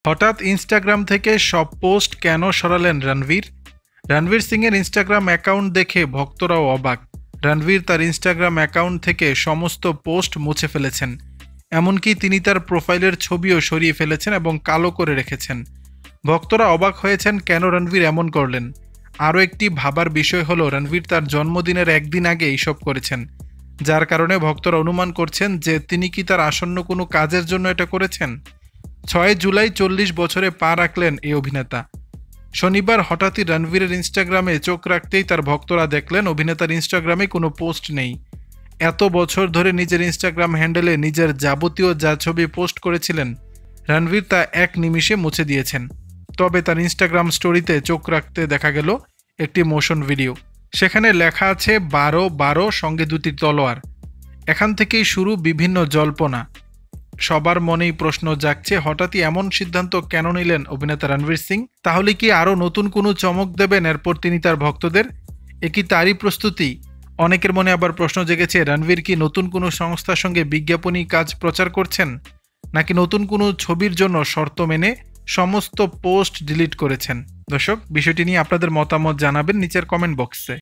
হঠাৎ ইনস্টাগ্রাম থেকে সব পোস্ট কেন সরালেন রণবীর? রণবীর সিংয়ের ইনস্টাগ্রাম অ্যাকাউন্ট দেখে ভক্তরাও অবাক। রণবীর তার ইনস্টাগ্রাম অ্যাকাউন্ট থেকে সমস্ত পোস্ট মুছে ফেলেছেন, এমনকি তিনি তার প্রোফাইলের ছবিও সরিয়ে ফেলেছেন এবং কালো করে রেখেছেন। ভক্তরা অবাক হয়েছেন কেন রণবীর এমন করলেন। আরও একটি ভাবার বিষয় হলো রণবীর তার জন্মদিনের একদিন আগে এইসব করেছেন, যার কারণে ভক্তরা অনুমান করছেন যে তিনি কি তার আসন্ন কোনো কাজের জন্য এটা করেছেন। ৬ জুলাই ৪০ বছরে পা রাখলেন এই অভিনেতা। শনিবার হঠাৎই রণবীরের ইনস্টাগ্রামে চোখ রাখতেই তার ভক্তরা দেখলেন অভিনেতার ইনস্টাগ্রামে কোনো পোস্ট নেই। এত বছর ধরে নিজের ইনস্টাগ্রাম হ্যান্ডেলে নিজের যাবতীয় যা ছবি পোস্ট করেছিলেন, রণবীর তা এক নিমিষে মুছে দিয়েছেন। তবে তার ইনস্টাগ্রাম স্টোরিতে চোখ রাখতে দেখা গেল একটি মোশন ভিডিও। সেখানে লেখা আছে ১২-১২ সঙ্গে দুটি তলোয়ার। এখান থেকেই শুরু বিভিন্ন জল্পনা। সবার মনেই প্রশ্ন জাগছে, হঠাৎই এমন সিদ্ধান্ত কেন নিলেন অভিনেতা রণবীর সিং? তাহলে কি আরও নতুন কোনো চমক দেবেন এরপর তিনি তার ভক্তদের? এ কি তারই প্রস্তুতি? অনেকের মনে আবার প্রশ্ন জেগেছে, রণবীর কি নতুন কোনো সংস্থার সঙ্গে বিজ্ঞাপনী কাজ প্রচার করছেন, নাকি নতুন কোনো ছবির জন্য শর্ত মেনে সমস্ত পোস্ট ডিলিট করেছেন? দর্শক, বিষয়টি নিয়ে আপনাদের মতামত জানাবেন নিচের কমেন্ট বক্সে।